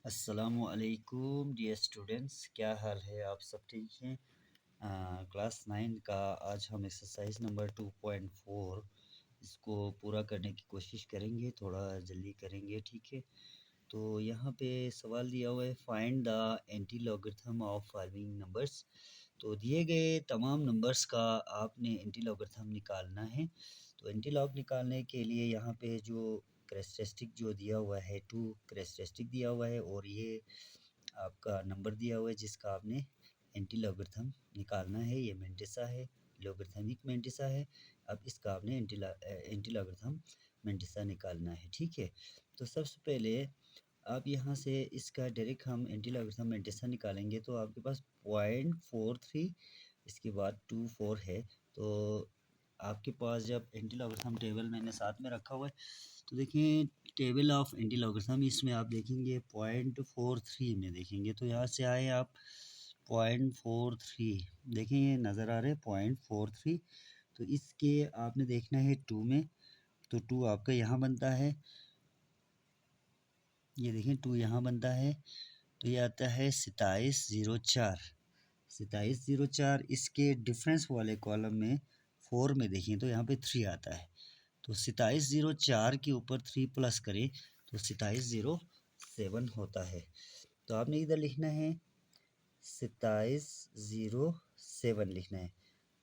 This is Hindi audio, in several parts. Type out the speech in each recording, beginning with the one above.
अस्सलामुअलैकुम डियर स्टूडेंट्स, क्या हाल है? आप सब ठीक हैं? क्लास 9 का आज हम एक्सरसाइज नंबर 2.4 इसको पूरा करने की कोशिश करेंगे। थोड़ा जल्दी करेंगे, ठीक है? तो यहाँ पे सवाल दिया हुआ है, find the anti logarithm of following numbers. तो दिए गए तमाम नंबर्स का आपने एंटी लॉगरिथम निकालना है। तो एंटी लॉग निकालने के लिए यहाँ पे जो कैरेक्टरिस्टिक जो दिया हुआ है, 2 कैरेक्टरिस्टिक दिया हुआ है और ये आपका नंबर दिया हुआ है जिसका आपने एंटी लॉगरिथम निकालना है। ये मेंटिसा है, लॉगरिथमिक मेंटिसा है। अब इसका आपने एंटी लॉगरिथम मेंटिसा निकालना है, ठीक है? तो सबसे पहले आप यहाँ से इसका डायरेक्ट हम एंटी लॉगरिथम मेंटिसा निकालेंगे तो आपके पास 0.43 इसके बाद 24 है। तो आपके पास जब एंटी लॉगरिथम टेबल मैंने साथ में रखा हुआ है तो देखिए टेबल ऑफ एंटी लॉगरिथम, इसमें आप देखेंगे 0.43 में देखेंगे तो यहाँ से आए आप 0.43 देखें, ये नज़र आ रहे हैं 0.43। तो इसके आपने देखना है 2 में, तो 2 आपका यहाँ बनता है, ये देखें 2 यहाँ बनता है। तो ये आता है 2704, 2704। इसके डिफरेंस वाले कॉलम में 4 में देखें तो यहाँ पे 3 आता है। तो 2704 के ऊपर 3 प्लस करें तो 2707 होता है। तो आपने इधर लिखना है 2707 लिखना है।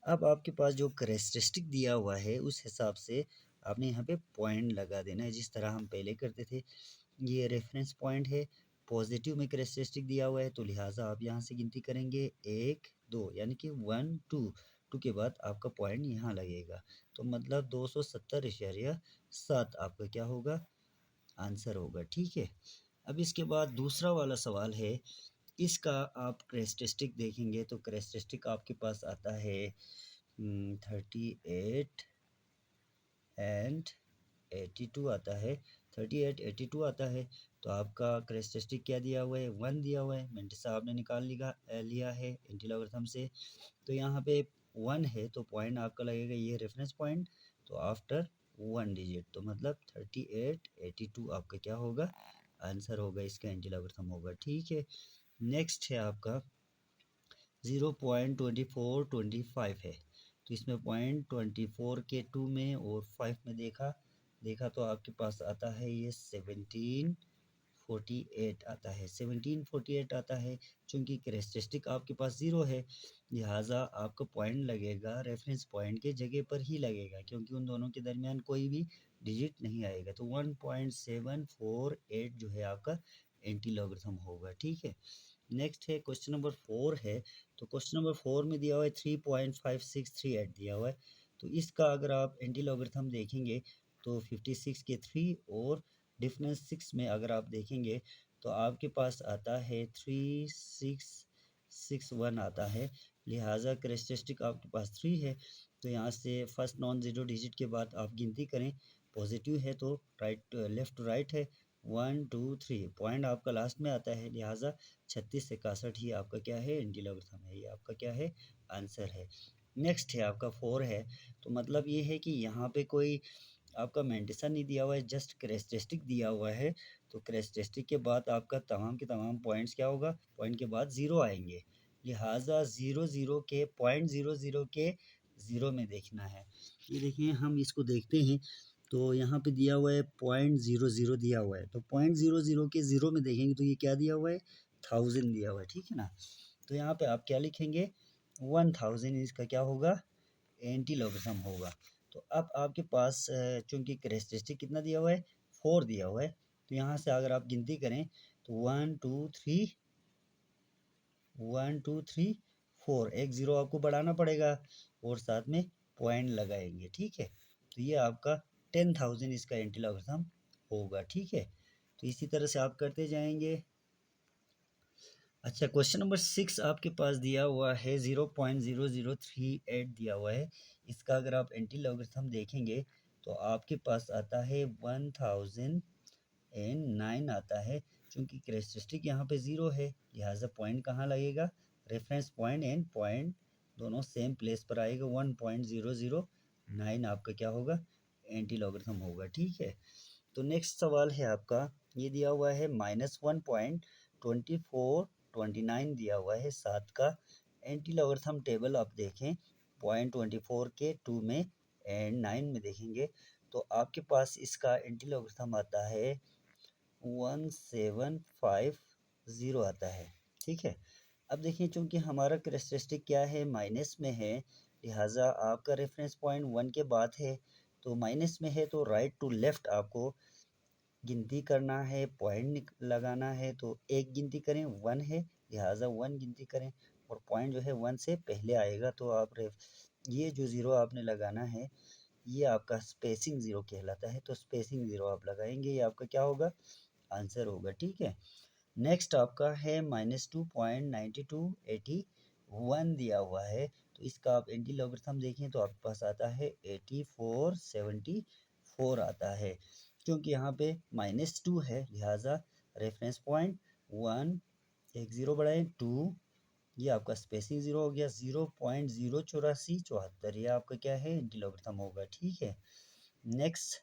अब आपके पास जो कैरेक्टरिस्टिक दिया हुआ है उस हिसाब से आपने यहाँ पे पॉइंट लगा देना है, जिस तरह हम पहले करते थे। ये रेफरेंस पॉइंट है, पॉजिटिव में कैरेक्टरिस्टिक दिया हुआ है तो लिहाजा आप यहाँ से गिनती करेंगे 1 2, यानी कि 1 2 के बाद आपका पॉइंट यहाँ लगेगा। तो मतलब 270.7 आपका क्या होगा, आंसर होगा, ठीक है? अब इसके बाद दूसरा वाला सवाल है, इसका आप कैरेक्टरिस्टिक देखेंगे तो कैरेक्टरिस्टिक आपके पास आता है 38 एंड 82 आता है, 38 82 आता है। तो आपका कैरेक्टरिस्टिक क्या दिया हुआ है, 1 दिया हुआ है। मेंटिसा आपने निकाल लिया है एंटी लॉगरिथम से। तो यहाँ पे 1 है तो पॉइंट आपका लगेगा ये रेफरेंस पॉइंट, तो आफ्टर 1 डिजिट, तो मतलब 38 82 आपका क्या होगा, आंसर होगा, इसका एंटी लॉगरिथम होगा, ठीक है? नेक्स्ट है आपका 0.2425 है। तो इसमें 0.24 के 2 में और 5 में देखा तो आपके पास आता है ये 1748 आता है, 1748 आता है। चूँकि कैरेक्टरिस्टिक आपके पास 0 है लिहाजा आपका पॉइंट लगेगा रेफरेंस पॉइंट के जगह पर ही लगेगा, क्योंकि उन दोनों के दरमियान कोई भी डिजिट नहीं आएगा। तो 1.748 जो है आपका एंटी लॉगरिथम होगा, ठीक है? नेक्स्ट है क्वेश्चन नंबर 4 है। तो क्वेश्चन नंबर 4 में दिया हुआ है 3.5638 दिया हुआ है। तो इसका अगर आप एंटी लॉगरिथम देखेंगे तो 56 के 3 और डिफरेंस 6 में अगर आप देखेंगे तो आपके पास आता है 3661 आता है। लिहाजा कैरेक्टरिस्टिक आपके पास 3 है। तो यहाँ से फर्स्ट नॉन ज़ीरो डिजिट के बाद आप गिनती करें, पॉजिटिव है तो राइट लेफ़्ट टू राइट है, 1 2 3 पॉइंट आपका लास्ट में आता है। लिहाजा 36 से 61 ही आपका क्या है, एंटी लॉगरिथम है, ये आपका क्या है, आंसर है। नेक्स्ट है आपका 4 है। तो मतलब ये है कि यहाँ पे कोई आपका मेंटिसा नहीं दिया हुआ है, जस्ट कैरेक्टरिस्टिक दिया हुआ है। तो कैरेक्टरिस्टिक के बाद आपका तमाम के तमाम पॉइंट्स क्या होगा, पॉइंट के बाद 0 आएंगे। लिहाजा 0 0 के 0.00 के 0 में देखना है। ये देखिए हम इसको देखते हैं तो यहाँ पे दिया हुआ है 0.00 दिया हुआ है। तो 0.00 के 0 में देखेंगे तो ये क्या दिया हुआ है, 1000 दिया हुआ है, ठीक है ना? तो यहाँ पे आप क्या लिखेंगे, 1000 इसका क्या होगा, एंटी लॉगरिथम होगा। तो अब आपके पास चूँकि कैरेक्टरिस्टिक कितना दिया हुआ है, 4 दिया हुआ है। तो यहाँ से अगर आप गिनती करें तो 1 2 3 1 2 3 4, एक 0 आपको बढ़ाना पड़ेगा और साथ में पॉइंट लगाएंगे, ठीक है? तो ये आपका 10,000 इसका एंटी लॉगरिथम होगा, ठीक है? तो इसी तरह से आप करते जाएंगे। अच्छा, क्वेश्चन नंबर 6 आपके पास दिया हुआ है, 0.0038 दिया हुआ है। इसका अगर आप एंटी लॉगरिथम देखेंगे तो आपके पास आता है 1009 आता है। चूँकि कैरेक्टरिस्टिक यहाँ पे 0 है लिहाजा पॉइंट कहाँ लगेगा, रेफरेंस पॉइंट एंड पॉइंट दोनों सेम प्लेस पर आएगा। 1.009 आपका क्या होगा, एंटी लॉगरिथम होगा, ठीक है? तो नेक्स्ट सवाल है आपका, ये दिया हुआ है -1.2429 दिया हुआ है 7 का एंटी लॉगरिथम टेबल आप देखें 0.24 के 2 में एंड 9 में देखेंगे तो आपके पास इसका एंटी लॉगरिथम आता है 1750 आता है। ठीक है, अब देखिए चूंकि हमारा कैरेक्टरिस्टिक क्या है, माइनस में है, लिहाजा आपका रेफरेंस पॉइंट 1 के बाद है तो माइनस में है तो राइट टू लेफ्ट आपको गिनती करना है, पॉइंट लगाना है तो एक गिनती करें, 1 है लिहाजा 1 गिनती करें और पॉइंट जो है 1 से पहले आएगा तो आप ये जो ज़ीरो आपने लगाना है ये आपका स्पेसिंग ज़ीरो कहलाता है, तो स्पेसिंग ज़ीरो आप लगाएंगे, ये आपका क्या होगा, आंसर होगा। ठीक है, नेक्स्ट आपका है -2.9281 दिया हुआ है तो इसका आप एंटी लॉगरिथम देखें तो आपके पास आता है 8474 आता है। क्योंकि यहाँ पे -2 है लिहाजा रेफरेंस पॉइंट 1 एक ज़ीरो बढ़ाएं 2, ये आपका स्पेसिंग ज़ीरो हो गया, 0.08474 ये आपका क्या है, एंटी लॉगरिथम होगा। ठीक है, नेक्स्ट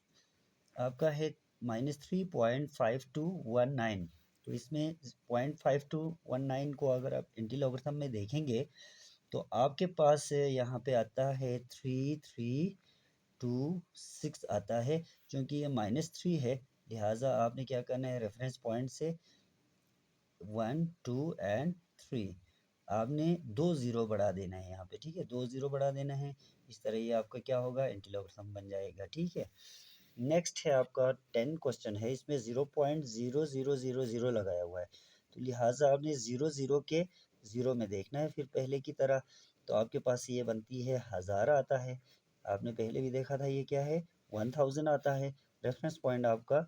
आपका है -3.5219 तो इसमें 0.5219 को अगर आप एंटी लॉगरिथम में देखेंगे तो आपके पास यहाँ पे आता है 3326 आता है। क्योंकि ये -3 है लिहाजा आपने क्या करना है, रेफरेंस पॉइंट से 1 2 एंड 3 आपने 2 ज़ीरो बढ़ा देना है यहाँ पे। ठीक है, 2 ज़ीरो बढ़ा देना है, इस तरह ये आपका क्या होगा, एंटी लॉगरिथम बन जाएगा। ठीक है, नेक्स्ट है आपका 10 क्वेश्चन है, इसमें 0.0000 लगाया हुआ है तो लिहाजा आपने 00 के 0 में देखना है फिर पहले की तरह, तो आपके पास ये बनती है 1000 आता है। आपने पहले भी देखा था ये क्या है, 1000 आता है। रेफरेंस पॉइंट आपका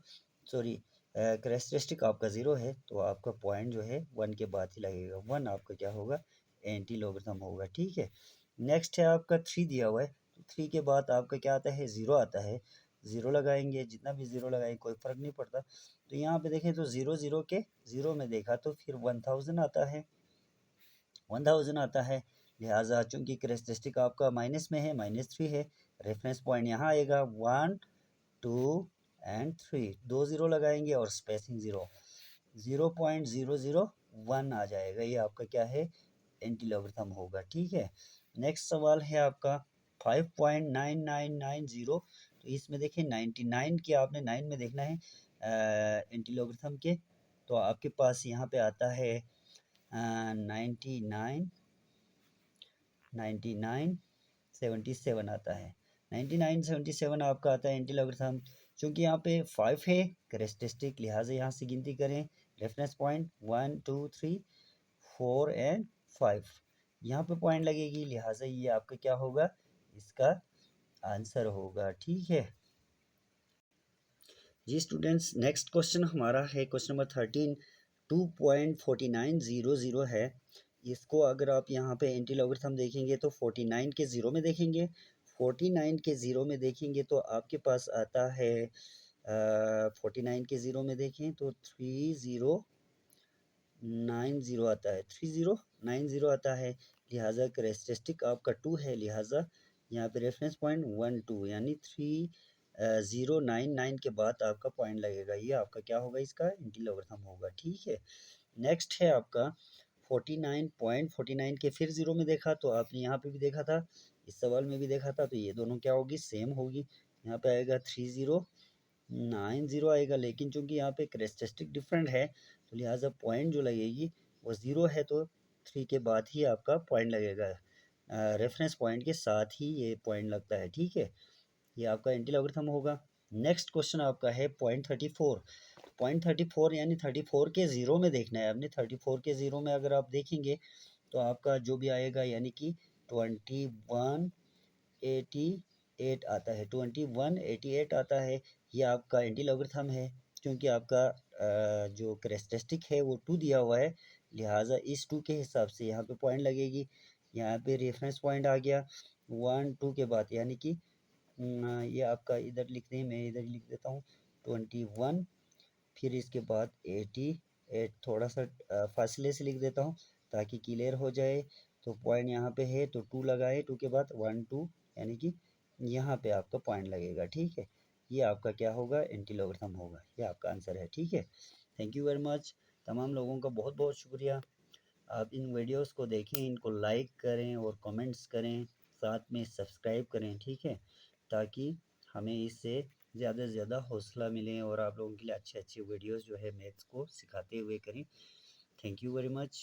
सॉरी कैरेक्टरिस्टिक आपका 0 है तो आपका पॉइंट जो है 1 के बाद ही लगेगा, 1 आपका क्या होगा, एंटी लॉगरिथम होगा। ठीक है, नेक्स्ट है आपका 3 दिया हुआ है तो 3 के बाद आपका क्या आता है, 0 आता है, ज़ीरो लगाएंगे, जितना भी ज़ीरो लगाएंगे कोई फ़र्क नहीं पड़ता। तो यहाँ पे देखें तो 00 के 0 में देखा तो फिर 1000 आता है, 1000 आता है। लिहाजा चूंकि कैरेक्टरिस्टिक आपका माइनस में है, -3 है, रेफरेंस पॉइंट यहाँ आएगा 1 2 एंड 3, 2 ज़ीरो लगाएंगे और स्पेसिंग ज़ीरो, 0.001 आ जाएगा, ये आपका क्या है, एंटी लॉगरिथम होगा। ठीक है, नेक्स्ट सवाल है आपका 5.9990 तो इसमें देखिए 99 के आपने 9 में देखना है एंटी लॉगरिथम के, तो आपके पास यहाँ पे आता है 9977 आता है, 9977 आपका आता है एंटी लॉगरिथम। चूँकि यहाँ पे 5 है कैरेक्टरिस्टिक लिहाजा यहाँ से गिनती करें, रेफरेंस पॉइंट 1 2 3 4 एंड 5 यहाँ पे पॉइंट लगेगी, लिहाजा ये आपका क्या होगा, इसका आंसर होगा। ठीक है जी स्टूडेंट्स, नेक्स्ट क्वेश्चन हमारा है क्वेश्चन नंबर 13, 2.4900 है। इसको अगर आप यहाँ पे एंटी लॉगरिथम देखेंगे तो 49 के 0 में देखेंगे, 49 के 0 में देखेंगे तो आपके पास आता है 49 के 0 में देखें तो 3090 आता है, 3090 आता है। लिहाजा कैरेक्टरिस्टिक आपका 2 है, लिहाजा यहाँ पे रेफरेंस पॉइंट 1 2 यानी 3099 के बाद आपका पॉइंट लगेगा, ये आपका क्या होगा, इसका एंटी लॉगरिथम होगा। ठीक है, नेक्स्ट है आपका 49.49 के फिर 0 में देखा तो आपने यहाँ पे भी देखा था, इस सवाल में भी देखा था, तो ये दोनों क्या होगी, सेम होगी। यहाँ पे आएगा 3090 आएगा, लेकिन चूंकि यहाँ पे कैरेक्टरिस्टिक डिफरेंट है तो लिहाजा पॉइंट जो लगेगी वो 0 है तो 3 के बाद ही आपका पॉइंट लगेगा, रेफरेंस पॉइंट के साथ ही ये पॉइंट लगता है। ठीक है, ये आपका एंटी लॉगरिथम होगा। नेक्स्ट क्वेश्चन आपका है 0.34, 0.34 यानी 34 के 0 में देखना है आपने, 34 के 0 में अगर आप देखेंगे तो आपका जो भी आएगा यानी कि 2188 आता है, 2188 आता है, ये आपका एंटी लॉगरिथम है। क्योंकि आपका जो कैरेक्टरिस्टिक है वो 2 दिया हुआ है, लिहाजा इस 2 के हिसाब से यहाँ पे पॉइंट लगेगी। यहाँ पे रेफरेंस पॉइंट आ गया 1 2 के बाद, यानी कि ये आपका इधर लिख दें, मैं इधर लिख देता हूँ 21, फिर इसके बाद 88, थोड़ा सा फासले से लिख देता हूँ ताकि क्लियर हो जाए। तो पॉइंट यहाँ पे है तो 2 लगाए, 2 के बाद 1 2 यानी कि यहाँ पे आपका पॉइंट लगेगा। ठीक है, ये आपका क्या होगा, एंटी लॉगरिथम होगा। ये आपका आंसर है, ठीक है। Thank you very much. तमाम लोगों का बहुत बहुत शुक्रिया। आप इन वीडियोस को देखें, इनको लाइक करें और कमेंट्स करें, साथ में सब्सक्राइब करें, ठीक है, ताकि हमें इससे ज़्यादा से ज़्यादा हौसला मिले और आप लोगों के लिए अच्छे अच्छे वीडियोस जो है मैथ्स को सिखाते हुए करें। Thank you very much.